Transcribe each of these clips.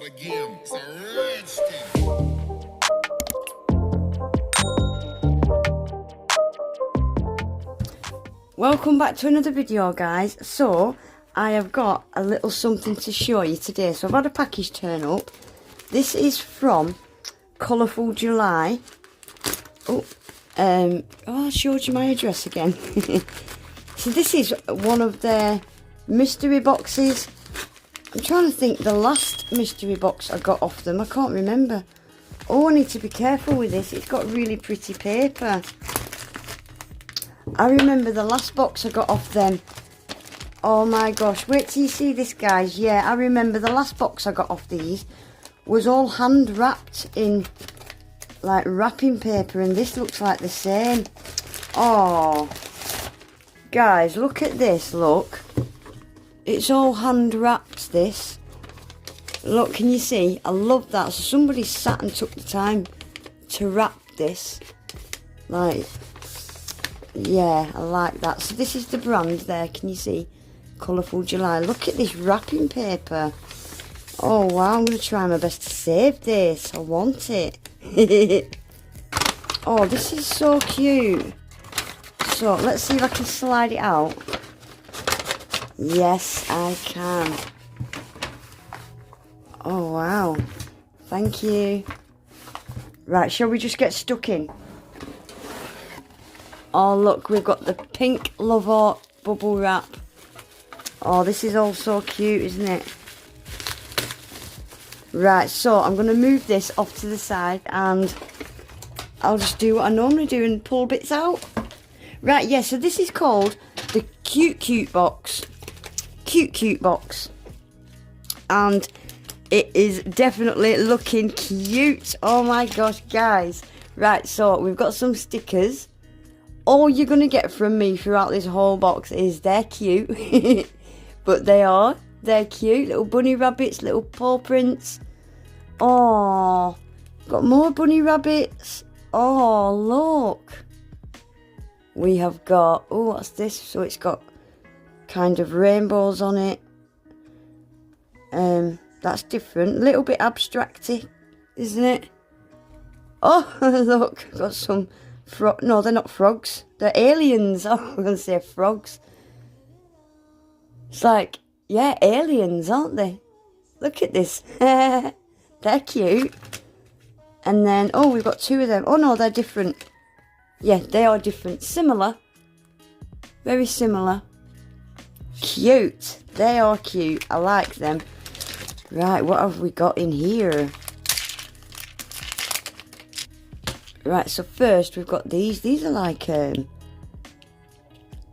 again. It's a rich thing. Welcome back to another video, guys. So I have got a little something to show you today. So I've had a package turn up. This is from Colorfuljuly. I showed you my address again. So this is one of their mystery boxes. I'm trying to think the last mystery box I got off them. I can't remember. Oh, I need to be careful with this. It's got really pretty paper. I remember the last box I got off them. Oh my gosh, wait till you see this, guys. Yeah, I remember the last box I got off these was all hand wrapped in like wrapping paper, and this looks like the same. Oh, guys, look at this, look. It's all hand wrapped, this. Look, can you see? I love that. So somebody sat and took the time to wrap this. Like, yeah, I like that. So this is the brand there, can you see? Colorfuljuly. Look at this wrapping paper. Oh wow, I'm going to try my best to save this. I want it. Oh, this is so cute. So let's see if I can slide it out. Yes, I can. Oh wow, thank you. Right, shall we just get stuck in? Oh look, we've got the pink Love Art bubble wrap. Oh, this is all so cute, isn't it? Right, so I'm going to move this off to the side and I'll just do what I normally do and pull bits out. Right, yeah, so this is called the Cute box. Cute box. And it is definitely looking cute. Oh my gosh, guys. Right, so we've got some stickers. All you're going to get from me throughout this whole box is they're cute. But they're cute. Little bunny rabbits, little paw prints. Oh, got more bunny rabbits. Oh, look. We have got, oh, what's this? So it's got kind of rainbows on it. That's different. A little bit abstracty, isn't it? Oh, look, got some no, they're not frogs. They're aliens. Oh, I'm going to say frogs. It's like, yeah, aliens, aren't they? Look at this. They're cute. And then, oh, we've got two of them. Oh, no, they're different. Yeah, they are different. Similar. Very similar. Cute. They are cute. I like them. Right, what have we got in here? Right, so first we've got these. These are like, they're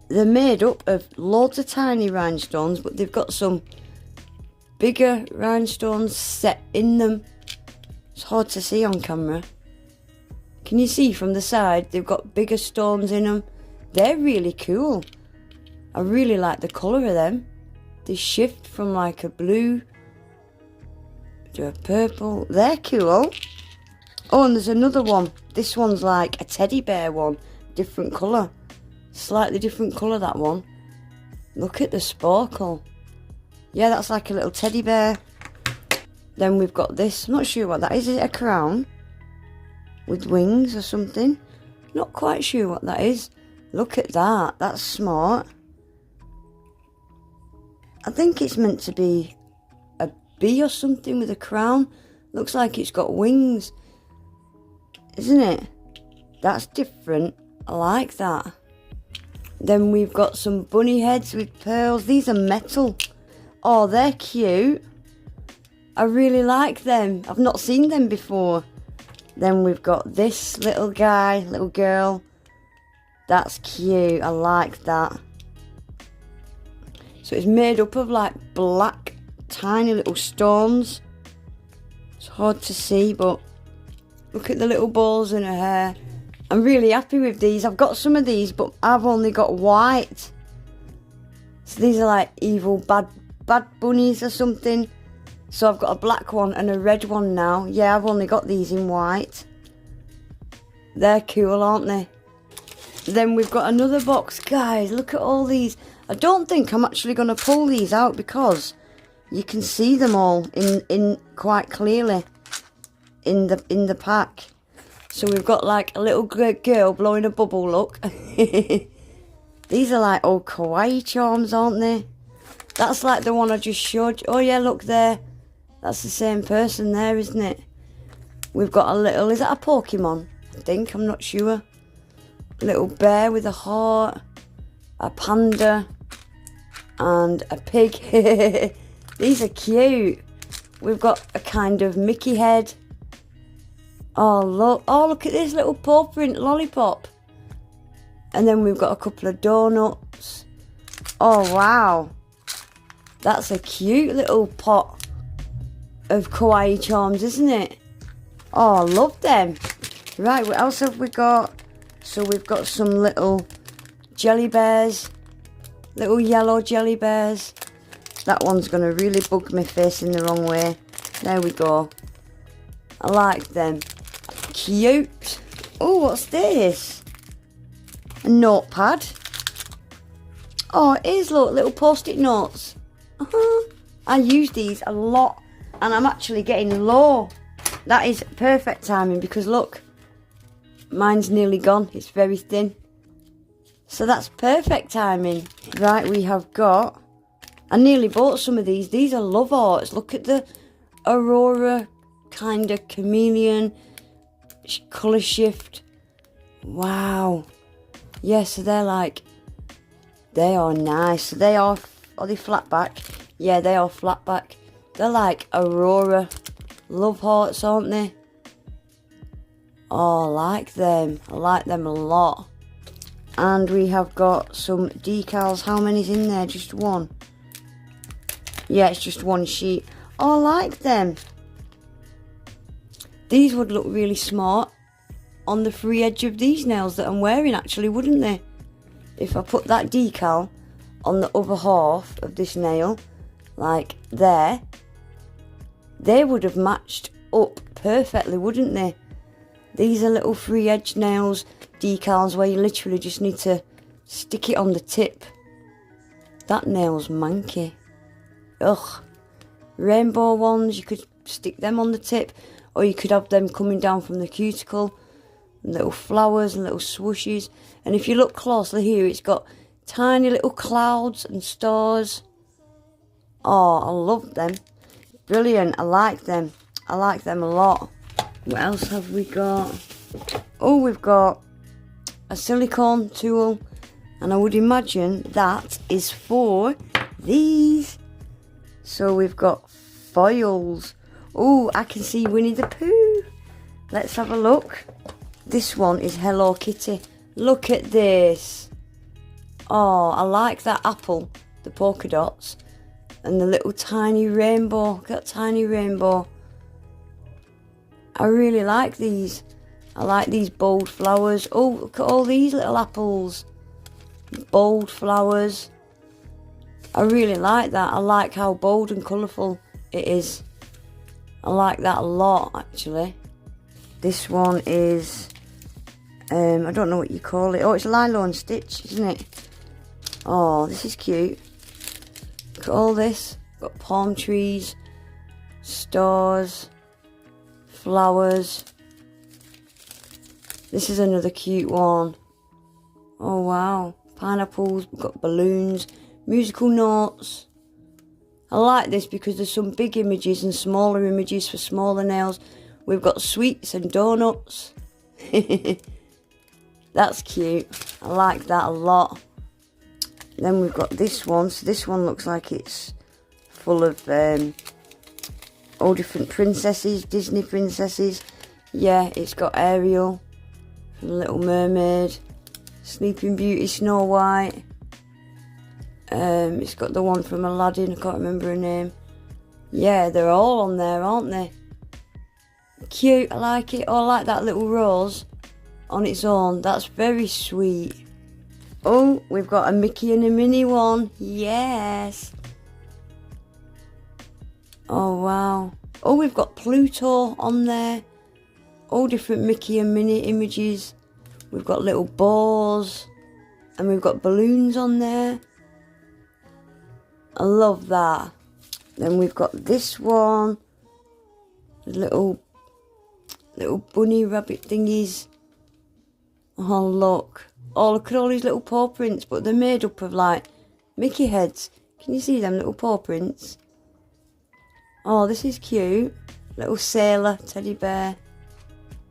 made up of loads of tiny rhinestones, but they've got some bigger rhinestones set in them. It's hard to see on camera. Can you see from the side? They've got bigger stones in them. They're really cool. I really like the colour of them. They shift from like a blue to a purple. They're cool. Oh, and there's another one. This one's like a teddy bear one. Different colour. Slightly different colour, that one. Look at the sparkle. Yeah, that's like a little teddy bear. Then we've got this. I'm not sure what that is. Is it a crown? With wings or something? Not quite sure what that is. Look at that. That's smart. I think it's meant to be a bee or something with a crown. Looks like it's got wings. Isn't it? That's different. I like that. Then we've got some bunny heads with pearls. These are metal. Oh, they're cute. I really like them. I've not seen them before. Then we've got this little guy, little girl. That's cute. I like that. So it's made up of like black, tiny little stones. It's hard to see, but look at the little balls in her hair. I'm really happy with these. I've got some of these, but I've only got white. So these are like evil bad bunnies or something. So I've got a black one and a red one now. Yeah, I've only got these in white. They're cool, aren't they? Then we've got another box. Guys, look at all these. I don't think I'm actually going to pull these out because you can see them all in quite clearly in the pack. So we've got like a little girl blowing a bubble, look. These are like old kawaii charms, aren't they? That's like the one I just showed you. Oh yeah, look there. That's the same person there, isn't it? We've got a little, is that a Pokemon? I think, I'm not sure. A little bear with a heart, a panda, and a pig. These are cute. We've got a kind of Mickey head. Oh look at this little paw print lollipop. And then we've got a couple of donuts. Oh wow. That's a cute little pot of kawaii charms, isn't it? Oh, I love them. Right, what else have we got? So we've got some little jelly bears. Little yellow jelly bears. That one's going to really bug me facing the wrong way. There we go. I like them. Cute. Oh, what's this? A notepad. Oh, it is, look, little post-it notes. I use these a lot and I'm actually getting low. That is perfect timing because look, mine's nearly gone. It's very thin. So that's perfect timing. Right, we have got, I nearly bought some of these. These are love arts. Look at the Aurora kind of chameleon colour shift. Wow. Yeah, so they're like, they are nice. So they are they flat back? Yeah, they are flat back. They're like Aurora love hearts, aren't they? Oh, I like them. I like them a lot. And we have got some decals. How many's in there? Just one. Yeah, it's just one sheet. Oh, I like them. These would look really smart on the free edge of these nails that I'm wearing, actually, wouldn't they? If I put that decal on the other half of this nail, like there, they would have matched up perfectly, wouldn't they? These are little free edge nails, decals, where you literally just need to stick it on the tip. That nail's manky. Ugh. Rainbow ones, you could stick them on the tip, or you could have them coming down from the cuticle. Little flowers and little swooshes. And if you look closely here, it's got tiny little clouds and stars. Oh, I love them. Brilliant. I like them. I like them a lot. What else have we got? Oh, we've got a silicone tool. And I would imagine that is for these. So we've got foils. Oh, I can see Winnie the Pooh. Let's have a look. This one is Hello Kitty. Look at this. Oh, I like that apple, the polka dots, and the little tiny rainbow. Look at that tiny rainbow. I really like these. I like these bold flowers. Oh, look at all these little apples. Bold flowers. I really like that. I like how bold and colourful it is. I like that a lot, actually. This one is, I don't know what you call it. Oh, it's Lilo and Stitch, isn't it? Oh, this is cute. Look at all this. Got palm trees, stars, flowers. This is another cute one. Oh, wow. Pineapples. We've got balloons, musical notes. I like this because there's some big images and smaller images for smaller nails. We've got sweets and donuts. That's cute. I like that a lot. Then we've got this one. So this one looks like it's full of all different princesses, Disney princesses. Yeah, it's got Ariel from The Little Mermaid, Sleeping Beauty, Snow White. It's got the one from Aladdin, I can't remember her name. Yeah, they're all on there, aren't they? Cute, I like it. Oh, I like that little rose on its own. That's very sweet. Oh, we've got a Mickey and a Minnie one. Yes. Oh, wow. Oh, we've got Pluto on there. All different Mickey and Minnie images. We've got little bows. And we've got balloons on there. I love that. Then we've got this one. The little bunny rabbit thingies. Oh, look. Oh, look at all these little paw prints, but they're made up of, like, Mickey heads. Can you see them little paw prints? Oh, this is cute. Little sailor teddy bear.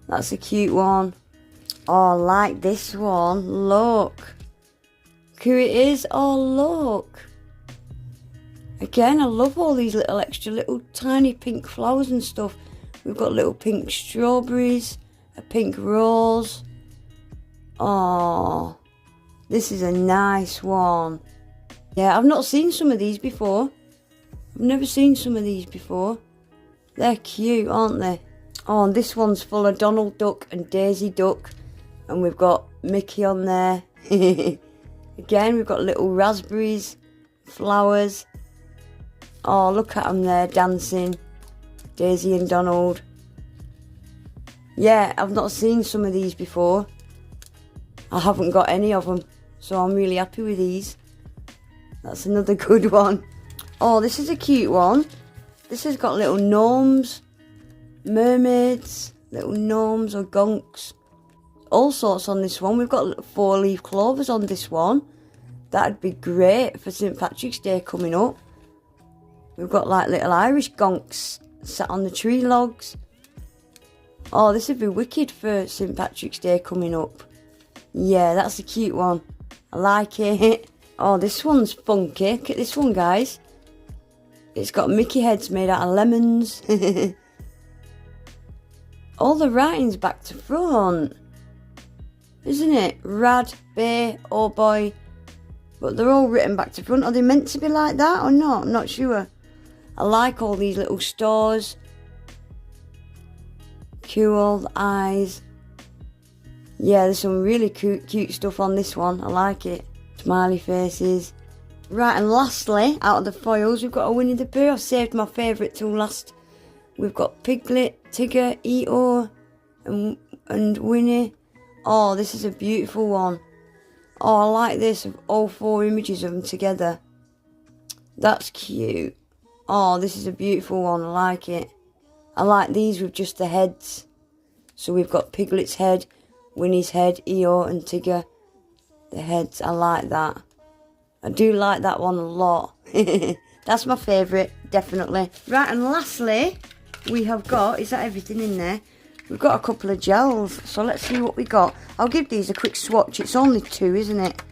That's a cute one. Oh, I like this one. Look. Look who it is. Oh, look. Again, I love all these little extra little tiny pink flowers and stuff. We've got little pink strawberries, a pink rose. Oh, this is a nice one. Yeah, I've not seen some of these before. I've never seen some of these before. They're cute, aren't they? Oh, and this one's full of Donald Duck and Daisy Duck. And we've got Mickey on there. Again, we've got little raspberries, flowers. Oh, look at them there dancing. Daisy and Donald. Yeah, I've not seen some of these before. I haven't got any of them, so I'm really happy with these. That's another good one. Oh, this is a cute one. This has got little gnomes, mermaids, little gnomes or gonks. All sorts on this one. We've got little 4-leaf clovers on this one. That'd be great for St. Patrick's Day coming up. We've got like little Irish gonks sat on the tree logs. Oh, this would be wicked for St. Patrick's Day coming up. Yeah, that's a cute one. I like it. Oh, this one's funky. Look at this one, guys. It's got Mickey heads made out of lemons. All the writing's back to front. Isn't it? Rad, Bay, Oh Boy. But they're all written back to front. Are they meant to be like that or not? I'm not sure. I like all these little stars. Cool, the eyes. Yeah, there's some really cute stuff on this one. I like it. Smiley faces. Right, and lastly, out of the foils, we've got a Winnie the Pooh. I've saved my favourite till last. We've got Piglet, Tigger, Eeyore, and Winnie. Oh, this is a beautiful one. Oh, I like this, of all 4 images of them together. That's cute. Oh, this is a beautiful one. I like it. I like these with just the heads. So we've got Piglet's head, Winnie's head, Eeyore and Tigger. The heads, I like that. I do like that one a lot. That's my favourite, definitely. Right, and lastly, we have got, is that everything in there? We've got a couple of gels, so let's see what we got. I'll give these a quick swatch. It's only 2, isn't it?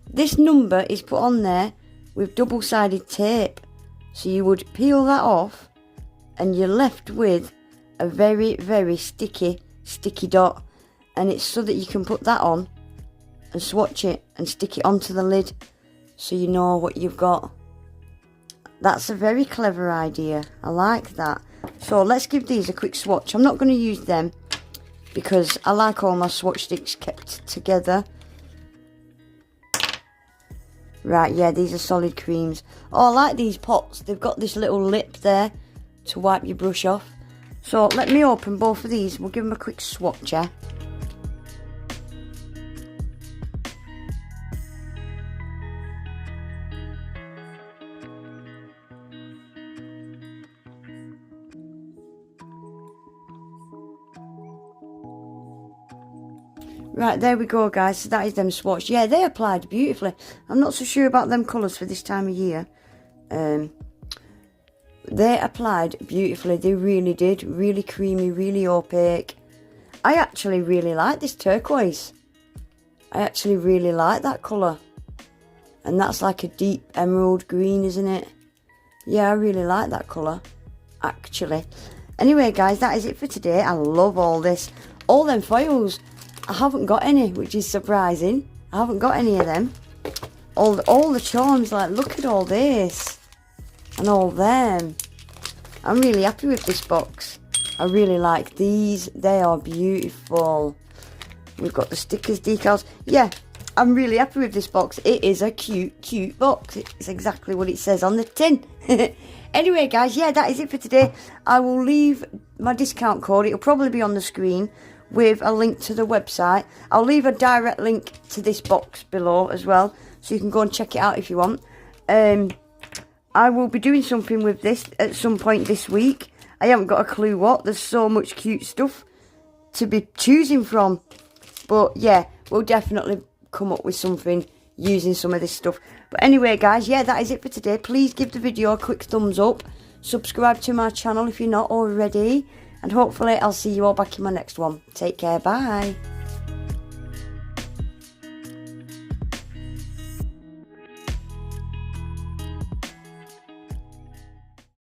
This number is put on there with double-sided tape. So you would peel that off and you're left with a very, very sticky dot. And it's so that you can put that on and swatch it and stick it onto the lid so you know what you've got. That's a very clever idea. I like that. So let's give these a quick swatch. I'm not going to use them because I like all my swatch sticks kept together. Right, yeah, these are solid creams. Oh, I like these pots. They've got this little lip there to wipe your brush off. So let me open both of these. We'll give them a quick swatch, yeah? Right, there we go, guys. So that is them swatched. Yeah, they applied beautifully. I'm not so sure about them colours for this time of year. They applied beautifully. They really did. Really creamy, really opaque. I actually really like this turquoise. I actually really like that colour. And that's like a deep emerald green, isn't it? Yeah, I really like that colour, actually. Anyway, guys, that is it for today. I love all this. All them foils. I haven't got any, which is surprising. I haven't got any of them. All the charms, like, look at all this. And all them. I'm really happy with this box. I really like these. They are beautiful. We've got the stickers, decals. Yeah, I'm really happy with this box. It is a cute box. It's exactly what it says on the tin. Anyway, guys, yeah, that is it for today. I will leave my discount code. It'll probably be on the screen with a link to the website. I'll leave a direct link to this box below as well, so you can go and check it out if you want. I will be doing something with this at some point this week. I haven't got a clue what. There's so much cute stuff to be choosing from. But yeah, we'll definitely come up with something using some of this stuff. But anyway, guys, yeah, that is it for today. Please give the video a quick thumbs up. Subscribe to my channel if you're not already. And hopefully I'll see you all back in my next one. Take care. Bye.